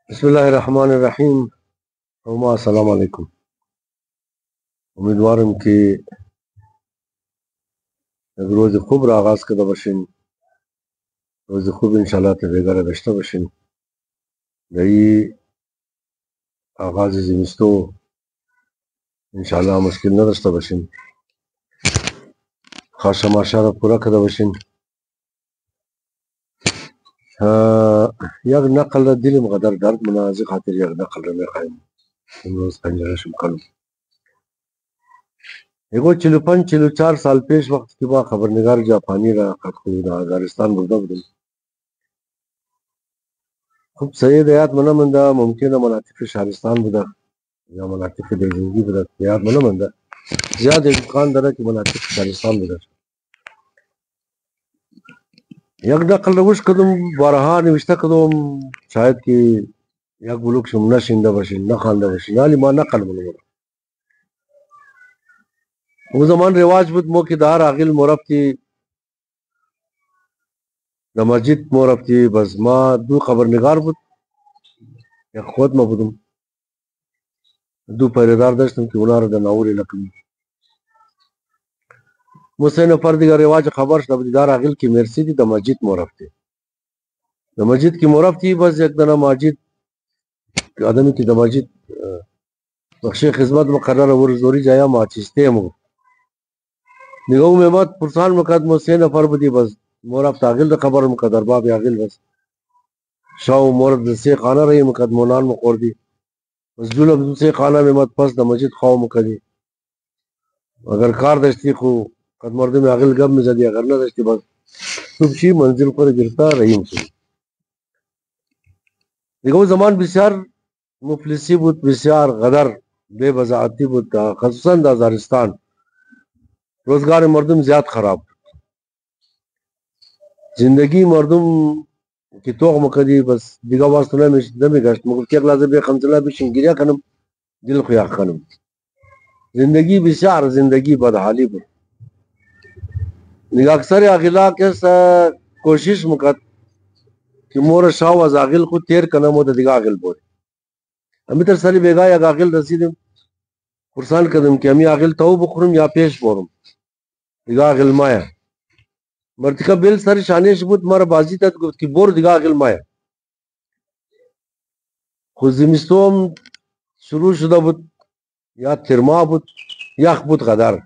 بسم الله الرحمن الرحیم. وما السلام علیکم. امیدوارم که یک روز خوب را آغاز کرده باشین، روز خوب انشاءالله تبیگره داشته باشین. در این آغاز زمستو انشاءالله مشکل نداشته باشین، خواهشماشا را پورا کرده باشین. یک نقل را دلم قدر درد منازی خاطر یک نقل را میخوایم امروز پنجرشم کنم. یکو 45-44 سال پیش وقت که با خبرنگار جاپانی را خط خود افغانستان برده بودم. خب سید یاد منده، ممکنه مناطق شهرستان بوده یا مناطق درزنگی بوده، یاد منده زیاد امکان داره که مناطق شهرستان بوده. یک نقل روش کدوم بارها نوشته کدوم شاید که یک بلوک شم نشینده باشین نخوانده باشین، ولی ما نقل منو او زمان رواج بود مو که دار عاقل مربطی د مسجد مربطی. بس ما دو خبرنگار بود، یک خود ما بودم، دو پیردار داشتم که اونا رو د ناوری لکم مسئله نفر دیگر رواج خبر شد دار عاقل کی مرسی دی د مسجد مربطی، د مسجد کی مربطی. بس یک دنا مسجد آدمی کی د مسجد بخشی خدمت مقرر ور زوری جایا ما چیسته مو نگو ممت پرسان مقدمه سه نفر بودی. بس مربط عاقل خبر مقدر باب عاقل بس شاو مرد سے خانه رہی مقدمونان مقردی بس جولم سے خانه ممت پس د مسجد خواو مکدی اگر کار داشتی خو قد مردم عاقل گم مزدی اگر نہ داشتی بس صبحی منزل پر گرتا رہیم شد. نگو زمان بسیار مفلسی بود، بسیار غدر بے وضاحتی بود، خصوصا د ازارستان روزگار مردم زیاد خراب، زندگی مردم کی توغ مکدی بس دیگه واسطه نمیگشت مگر که لازم به خمسلا بشین گیریا کنم دل خویا کنم. زندگی بسیار زندگی بدحالی بود. نگاه اکثر عاقلا کس کوشش مکد کہ مور شاو از عاقل خود تیر کنم و دیگه عاقل بود امی تر سری بیگا یا عاقل رسیدم پرسان کدم کہ امی عاقل تو بخورم یا پیش بورم دیگه عاقل مایا مرتکه بیل سر شانش بود مر بازی تد گفت کی بور دیگه عاقل مایا. خود زمستوم شروع شده بود، یا ترما بود یخ بود قدر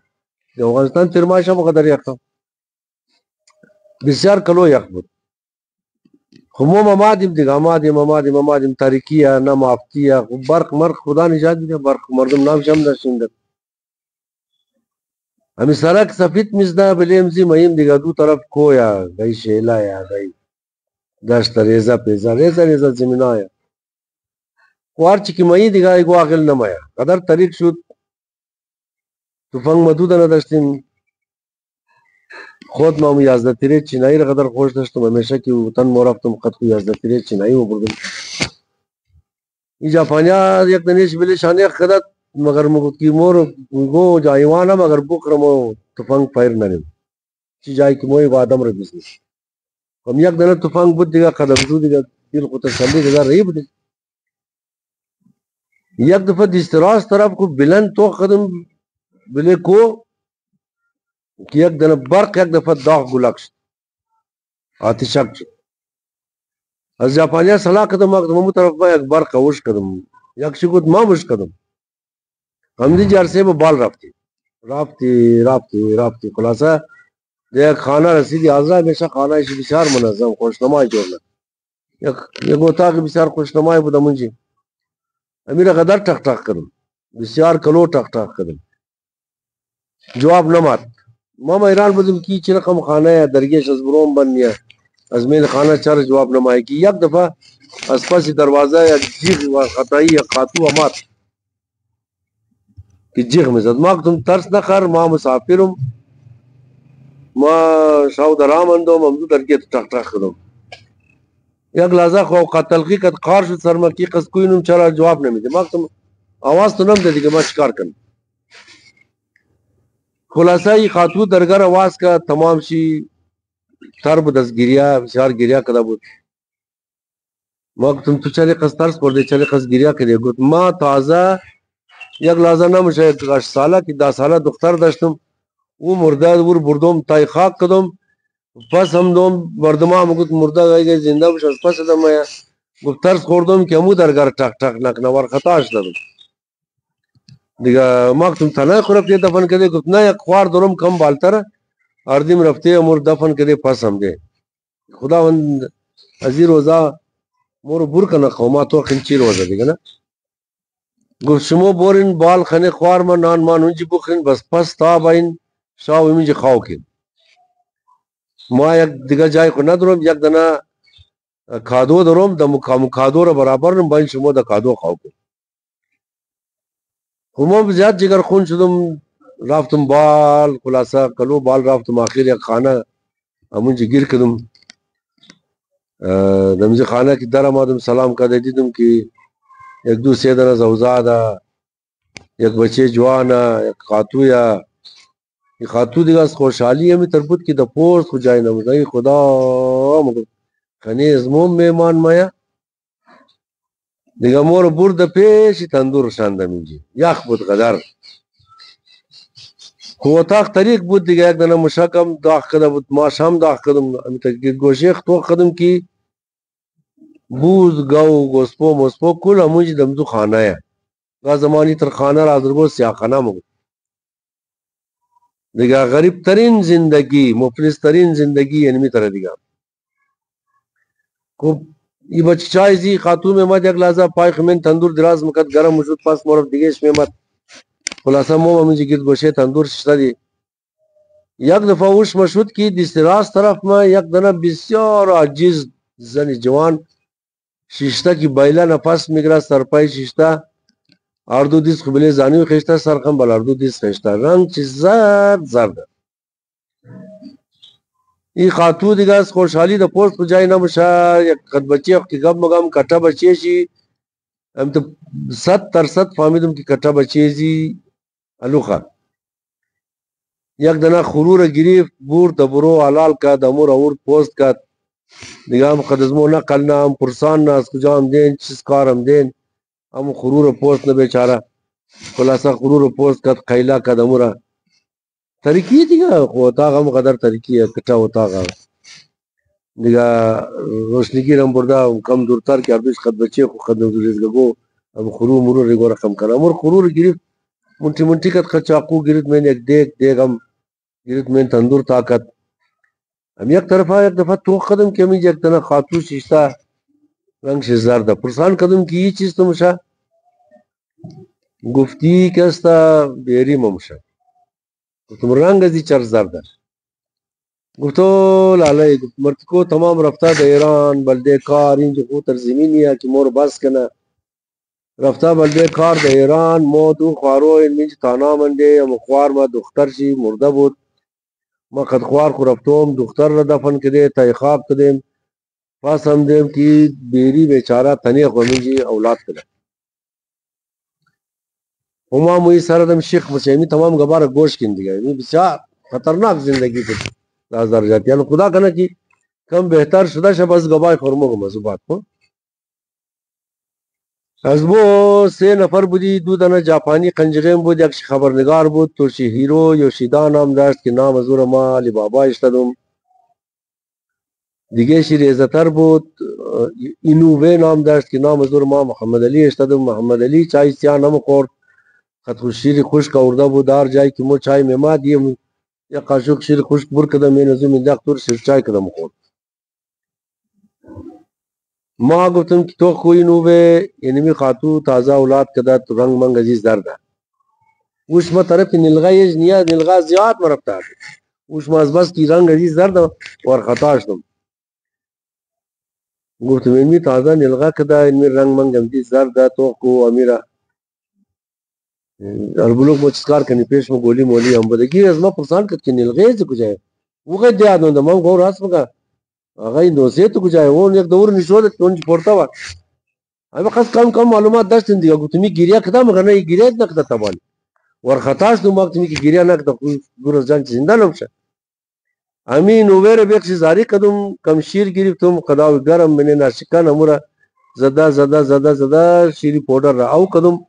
در افغانستان ترماش هم قدر یخ بسیار کلو یخ بود. خمو ممادیم دیگه ممادیم تاریکیه نه مافتیه برق مرق خدا نجات دیگه برق مردم نام شم داشتیم همی سرک سفید مزده بلیمزی مهیم دیگه دو طرف کویا گئی شیلا یا گئی دشت ریزا پیزا ریزا زمینایا وارچی کی مهی دیگه ایگو عاقل نمایا قدر طریق شد تفنگ مدود نداشتیم. خود ما یازده چینایی را قدر خوش داشتم همیشه که وطن ما رفتم قد کو یازده چینایی و بردم. این جاپانیا یک دنیش بلی شانه خدت مگر مگو کی مور گو جایوانا مگر بکرمو تفنگ فایر نریم چی جای که موی وادم را بیسنی هم یک دنه تفنگ بود دیگه قدم شو دیگه دل خود تسلی دیگه رهی بود. یک دفعه دیستراز طرف کو بلند تو قدم بلی کو که یک دنه برق یک دفعه داغ گلک شد آتشک شد. از جاپانیا صلاح کدم ممو طرف با یک برق وش کدم یک شکود ما وش کدم هم دی جرسه با بال رافتی خلاصه دیگه خانه رسیدی آزرا همیشه خانه ایشی بسیار منظم خوشنمای جورنه یک اتاق بسیار خوشنمای بوده منجی امیر قدر ٹک ٹک کردم بسیار کلو ٹک ٹک کردم جواب نمات ما ایران بودم کی چی رقم خانه یا درگیش از بروم بندیه از میل خانه چر جواب نمایی کی یک دفعه از پاسی دروازه یا جیغ و خطایی یا خاتو امات که جیغ میزد ما کتم ترس نخر ما مسافرم ما شاو درام اندوم امدو درگیه ٹک ٹک کردم یک لحظه خو قتلقی کد قار شد سرمکی قصد کوئی نم چرا جواب نمیده ما کتم آواز تو نم دیدی که ما چکار کنم. خلاصه ای خاتو درگر آواز کا تمام شی تر بود از گریا بسیار گریا کده بود ما گفتم تو چلی قصد ترس خورده چلی قصد گریه کردی. گفت ما تازه یک لحظه نمیشه 8 ساله که 10 ساله دختر داشتم او مرده ور بردم تای خاک کدم پس هم دوم مردم هم گفت مرده گای زنده بشه پس دم یا گفت ترس خوردم که مو در گھر ٹک ٹک نکنه ور خطاش دادم دیگه. ما گفتم تنها خورب دی دفن کردی. گفت نه یک خوار دارم کم بالتر اردیم رفته مور دفن کردی پس هم دی خداوند is an Rosa more bore کنه قوما تو خنچی روزه دیگه نه. گفت شما بورین بال خنه خوار ما نان مان اونجی بخورین بس پس تا باین شاو ایمینجی خواو کن. ما یک دیگه جای خود ندارم یک دنه کادو دارم دا کادو را برابر نم باین شما دا کادو خواو کن. ما زیاد جگر خون شدم رفتم بال خلاصه کلو بال رفتم آخر یک خانه همونجی گیر کدم دمزی خانه کی در آمدم سلام کرده دیدم که یک دو سه دنه زوزاده یک بچه جوانه یک خاتویا یہ خاتو دیگه از خوشحالی همی تربط کی دا پوست خو جای نموزنی خدا مگم خنی ازموم میمان مایا دیگه مور برد پیشی تندور شنده میجی یخ بود قدر خو اتاق طریق بود دیگه یک دنه مشکم داخ کده بود ماش هم داخ کدم امی تک گوشیخ تو کدم کی بوز گو گوسپو مسپو کل همونجی دمدو خانه یا گا زمانی تر خانه را درگو سیاه خانه مگم دیگه غریب ترین زندگی مفلس ترین زندگی انمی طرح دیگه کو یہ بچ چای زی خاتون میں مد یک لازا پای خمین تندور دراز مکت گرم وجود پاس مورف دیگهش میں مد خلاصہ مو ہمیں گرد گوشه تندور شتا دی یک دفعه اوش مشهود کی دیست راست طرف میں یک دنه بسیار عجیز زن جوان شیشتا کی بایلا نفس میگرا سرپای شیشتا اردو دیس خبیله زانیو خیشتا سرخم بل اردو دیس خیشتا رنگ چیز زرد زرد این خاتو دیگه از خوشحالی دا پوست کو جای نمشه یک قد بچه اخ که گم مگم کتا بچه شی هم تا 100% فهمیدم که کتا بچه زی الوخه یک دنه خرور گریف بور دا برو حلال که دا مور اور پوست که دیگه هم خدزمو نقل نه هم پرسان نه از کجا هم دین چیز کار هم دین هم خرور پوست نه بیچاره خلاصه خرور پوست که خیلا که دا مورا طریقی دیگه خو اتاق هم قدر طریقی کتا اتاق هم دیگه روشنگی رم برده کم دورتر که اردوش خد بچه خو خد نوزولیزگو هم خرور مرور ریگو رقم کنه امور خرور گریف منتی منتی کت خد چاقو گرید من یک دیگ هم گرید من تندور طاقت هم یک طرفا یک دفعه تو خدم که همیج یک دنه خاتو شیشتا رنگ شزارده پرسان کدم که یہ چیز تو مشا گفتی کستا بیری ممشا گفتم رنگ ازی چر زرده گفتو لاله گفت مرتکو تمام رفته دا ایران بلده کار اینجا خود زمینی ہے که مور بس کنه رفته بلده کار دا ایران مو تو خوارو این منج تانا منده هم خوار ما دختر شی مرده بود ما قد خوار خو رفتوم دختر را دفن کده تای خواب کدیم پاس هم دیم که بیری بیچاره تنی خو منجی اولاد کده هما موی سر دم شیخ مچیمی تمام گبار گوش کن دیگه این بسیار خطرناک زندگی کد دازدار جاتی یعنی خدا کنه که کم بهتر شده شب از گبای خورمو گم از بات کو از بو 3 نفر بودی دو دنه جاپانی قنجغیم بود یک خبرنگار بود توشی هیرو یوشیدا نام داشت که نام از او ما علی بابا اشتدم دیگه شی ریزتر بود اینووه نام داشت که نام از او ما محمد علی اشتدم محمد علی چای سیا نم خورد خط خوش شیر خشک آورده بود دار جای که مو چای میما دیم یا قاشق شیر خشک بر کدم این ازو من دکتور شیر چای کدم خورد ما گفتم که تو کوئی نووه اینمی خاتو تازه اولاد کده تو رنگ منگ عزیز درده اوش ما طرف نلغه یج نیا نلغه زیاد مرفته اوش ما از بس کی رنگ عزیز درده ور خطاشتم گفتم اینمی تازه نلغه کده اینمی رنگ منگ عزیز درده تو کو امیره البلوک مو چیز کار کنی پیش مو گولی مولی هم بودگی از ما پرسان کد که نلغه زی کجای او غید دیاد نونده ما گو راست مگه آقای نوزه تو کجای اون یک دور نشوده اونج پورتا و اما خاص کم معلومات داشتن دیگه گفتم می گیریا کدام مگه نه گیریا نکده تبالی ور خطاش دو وقت می که گیریا نکده گروز جان زنده نمشه امی نوویر بیخشی زاری کدوم کم شیر گرفتم قداوی گرم منی ناشکان امورا زده شیری پودر را او کدوم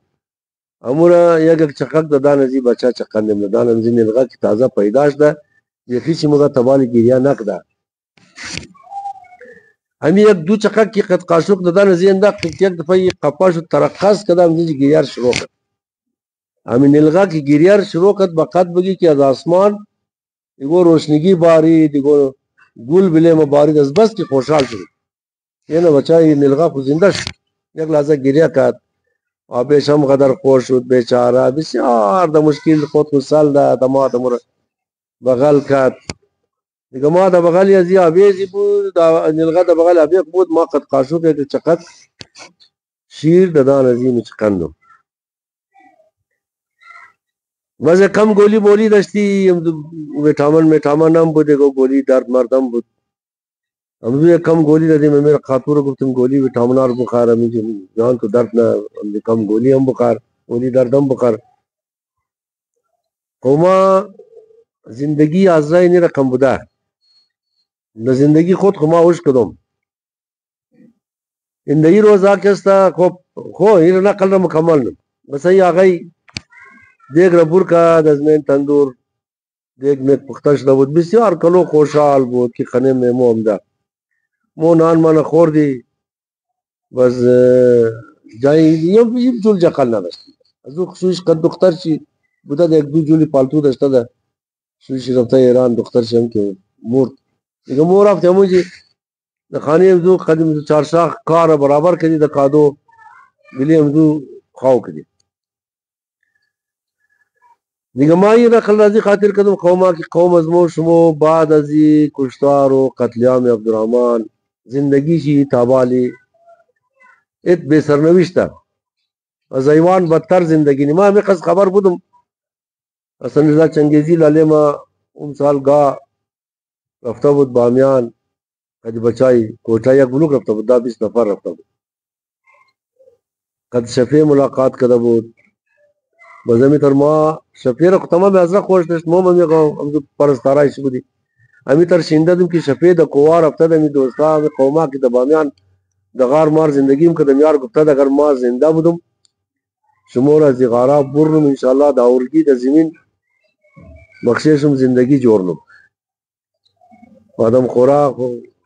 امورا یک چقک ددا نزی بچا چقندم ددا نزی نلغا کی تازه پیداش ده یکی چی مگا تبالی گیریا نکده همی یک دو چقک کی قد قاشق ددا نزی انداق یک دفعه قپاش و ترقص کده همزی گیریار شروع کرد همی نلغا کی گیریار شروع کرد بقد بگی که از آسمان دیگو روشنگی باری دیگو گل بله مبارد از بس کی خوشحال شد یعنی بچه نلغا خو زنده شد یک لحظه گریه کرد آبش هم قدر خوش شد بیچاره بسیار د مشکل خود خسال ده د ما د مر بغل کرد دیگه ما د بغل یزی آبیزی بود نلغا د بغل آبیق بود ما قد قاشو که چقد شیر ددان ازی چقندم ویسے کم گولی مولی دشتی ویٹامن هم بود دیگه گولی درد مردم بود ہم بھی کم گولی دے میں میرا خاتور کو تم گولی وٹامنار بخار ہمیں جان تو درد نہ کم گولی ہم بخار گولی درد ہم بخار قوما زندگی آزرائی نہیں رقم بدا نہ زندگی خود خما ہوش کدوم اندہی روزا کستا خو ہیر نہ قلر مکمل بس ای آگئی دیکھ ربور کا دزمین تندور دیکھ میں پختش نبود بسیار کلو خوشحال بود کی خنے میں مو امدہ مو نان مانا خور دی بس جائیں یہ جول جقل نہ دستی ازو سویش قد دختر چی بودا دا ایک دو جولی پالتو دستا دا سویش رفتا ایران دختر چی ہم کے مورت لیکن مور آفتے ہمو جی دا خانی امزو قدیم چار شاخ کار برابر کردی دا کادو بلی امزو خواو کردی دیگه ما یہ نقل رازی خاطر کدم قوما کی قوم ازمو شمو بعد ازی کشتار و قتلیام عبدالرحمن زندگی شی تابالی ات بے سرنوشتا از ایوان بدتر زندگی نی ما ہمیں قصد خبر بودم حسن رضا چنگیزی لالی ما سال گا رفتا بود بامیان قد بچائی کوٹا یک بلوک رفتا بود دا 20 نفر رفتا بود قد شفیع ملاقات کده بود بزمی تر ما شفیع را تمام ازرق خوش داشت ما همی پرستارایش بودی همی تر شینده دم که شفیع دا کوار رفتا دا می دوستا همی قوما که دا بامیان دا غار مار زندگیم که دمیار گفتا دا اگر ما زنده بودم شمور از غارا برنم انشاءاللہ دا اورگی دا زمین بخشیشم زندگی جورنم آدم خوراک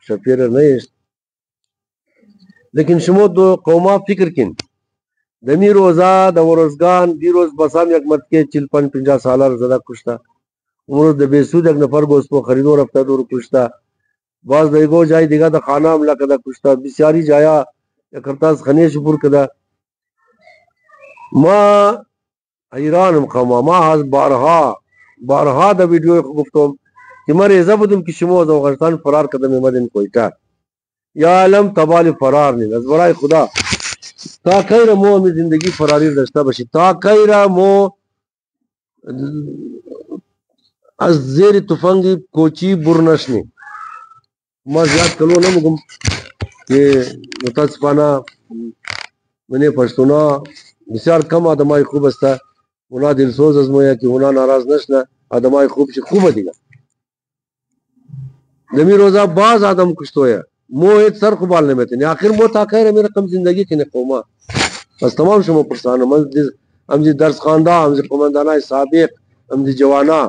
شفیع را نیست لیکن شمو دو قوما فکر کن دمی روزا دا ورزگان دی روز بسام یک مت کے 40-50 سالار زدہ کشتا عمر دا بیسود یک نفر گو اس پو خریدو رفتا دور کشتا باز دیگو جائی دیگا دا خانہ عملہ کدا کشتا بسیاری جایا یا کرتاز خنی شپور کدا ما ایرانم قوما ما حاض بارها دا ویڈیو گفتم کہ ما ریزہ بدم کی شمو از افغانستان فرار کدم مدن کوئٹا یا علم تبال فرار نہیں از برای خدا تا کئی را مو ہمیں زندگی فراری دشتا بشی تا کئی را مو از زیر تفنگی کوچی برنشنی ما زیاد کلو نمگم کہ متاسفانہ منی پشتونا بسیار کم آدمائی خوب استا اونا دلسوز از مویا کہ اونا ناراض نشنا آدمائی خوب شی خوب دیگا نمی روزہ باز آدم کشتویا مو ایت سر خوبالنے میں تھی آخر مو تا کہہ رہے میرا کم زندگی کی قوما بس تمام شما پرسانا ہم جی درس خاندہ ہم جی قماندانہ سابق ہم جی جوانا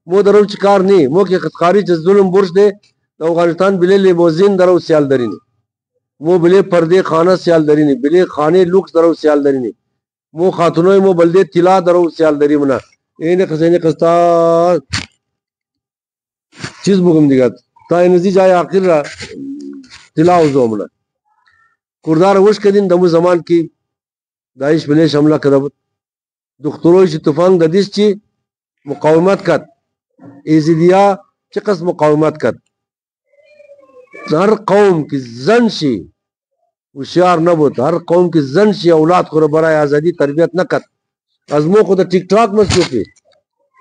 مو درو چکار نہیں مو کی خطخاری چیز ظلم برش دے افغانستان بلے لیموزین درو سیال دری نہیں مو بلے پردے خانہ سیال دری نہیں بلے خانے لوکس درو سیال دری نہیں مو خاتونوی مو بلدے تلا درو سیال دری منا اینه خزینه قسطا چیز بگم دیگا تا اینزی جای آخر را تلاو زومنا کردار وش کدین دمو زمان کی داعش ملیش حملہ کدبت دختروش تفنگ ددیس چی مقاومت کد ایزیدیا چقس مقاومت کد ہر قوم کی زن شی ہوشیار نبود ہر قوم کی زن شی اولاد خور برای آزادی تربیت نکد ازمو خود ٹک ٹاک مسلوکی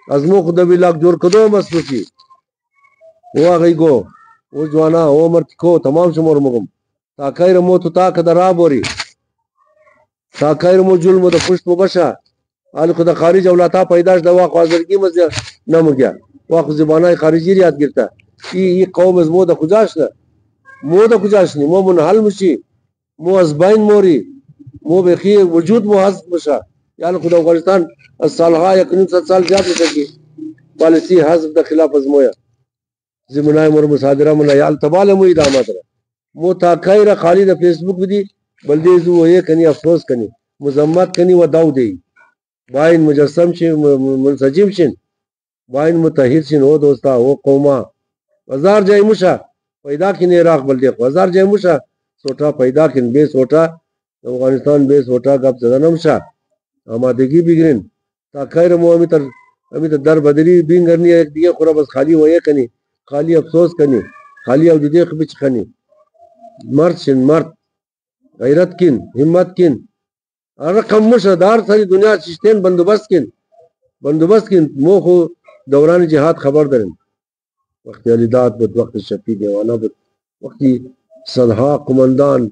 ازمو خود ویلاگ جور کدو مسلوکی وہ آگئی گو وہ جوانا وہ مرد کو تمام شمور مگم تا کئی رمو تو تا کدرا بوری تا کئی رمو ظلم دا پشت مبشا آل خدا خارج اولاتا پیداش دا واقع آزرگی مزید نمو گیا واقع زبانای خارجی ریاد گرتا ای قوم از مو دا کجاش نا مو دا کجاش نی مو منحل مشی مو ازباین موری مو بخی وجود مو حذف بشا یعنی خود افغانستان سالها یقیناً 7 سال زیات لکی پالیسی حذف د خلاف ازمویا زمنای مور مصادره من یال تبال مو ادامت را مو تا خیر خالی د فیس بک دی بلدی زو یہ کنی افسوس کنی مذمت کنی و داو دی باین مجسم شین منسجم شین باین متحد شین او دوستا او قوما ہزار جائے مشا پیدا کن عراق بلدی ہزار جائے مشا سوٹا پیدا کن بے سوٹا افغانستان بے سوٹا گپ زدہ نمشا آمادگی بگرن تا خیر مو امی تا در بدری بین کرنی ہے دیگه خورا بس خالی ہوئے کنی خالی افسوس کنی خالی او دیدیخ بچ کنی مرد شن مرد غیرت کن همت کن رقم مشا دار ساری دنیا ششتین بندوبست کن مو خو دوران جہاد خبر درن وقتی علی داد بود وقتی شفی دیوانہ بود وقتی صدها قماندان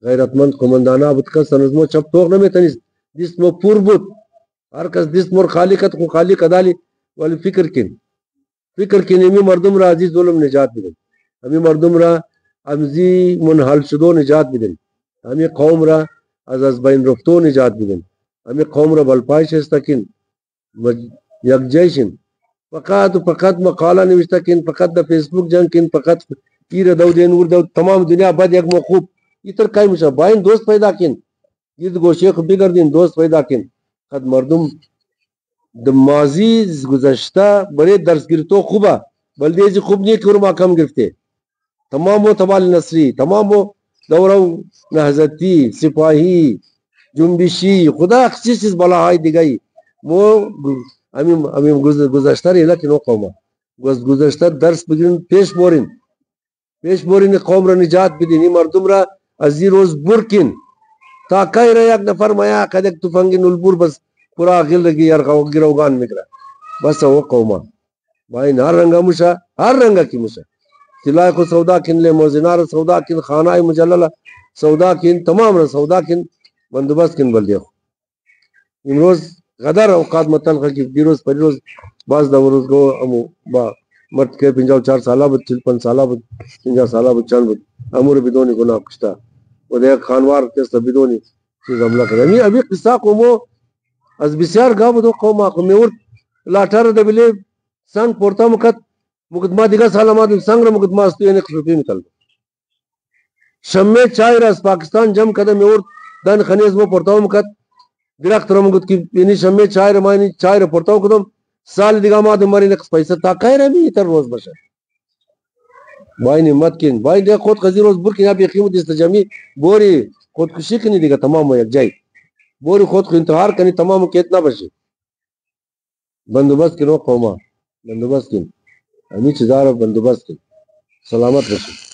غیرتمند قماندانہ بود کس نظمو چپ توق نمی تنیس دست مو پور بود ہر کس دست مور خالقت خو خالق ادالی ولی فکر کن امی مردم را عزیز ظلم نجات بدن امی مردم را امزی منحل شدو نجات بدن امی قوم را از بین رفتو نجات بدن امی قوم را بلپایش استکن یکجیشن فقط مقالہ نوشتہ کن فقط دا فیس بک جنگ کن فقط پیر دو دین ور دو تمام دنیا بد یک مخوب اتر کئی مشا بائن دوست پیدا کن گرد گوشیخ بگر دین دوست پیدا کن خد مردم دا ماضی گزشتہ بڑے درس گرتو خوبا بلدیزی خوب نہیں کرما کم گرفتے تمام وہ تبال نصری تمام وہ دورو نہزتی سپاہی جنبشی خدا اکسی چیز بلا ہائی دیگئی وہ امیم گزشتہ ریلا کنو قوما گزشتہ درس بگرن پیش بورین قوم را نجات بدین مردم را ازی روز برکن تا کئی را یک نفر میا قدک تفنگین البور بس پورا غل رگی گروگان مکرا بس وہ قوما بھائی ہر رنگا مشا ہر رنگا کی مشا سلاح کو سودا کن لے موزنار سودا کن خانہ مجللہ سودا کن تمام را سودا کن بندوبست کن بلدیو امروز غدر اوقات متلقہ کی دیروز پریروز باز دا وروز گو امو با مرد کے 54 سالہ بود 55 سالہ بود 50 سالہ بود چند بود امور بدونی گناہ کشتا و دیکھ خانوار کستا بدونی چیز عملہ کرے ابھی قصہ قومو از بسیار گا بود قوم آخو میورد لاتر دا بلے سنگ پورتا مقدمہ دیگا سالہ دن سنگ را مقدمہ استو یعنی خصوصی مکل شمع چای را از پاکستان جم کده میورد دن خنیز مو پورتاو مکد درخت را مگد کی یعنی شمع چای را مانی چای را پورتاو کدم سال دیگا ما دن ماری نقص پیسہ تا کئی را می تر روز بشر بائی نمت کن بائی دیکھ خود خزی روز برکن یا بیقیمت استجامی بوری خود کشی کنی دیگا تمام ہو یک جائی بوری خود کو انتحار کنی تمام کتنا بشی بندوبست کنو قوما بندوبست کن امی چیزارا بندوبست کن سلامت رسی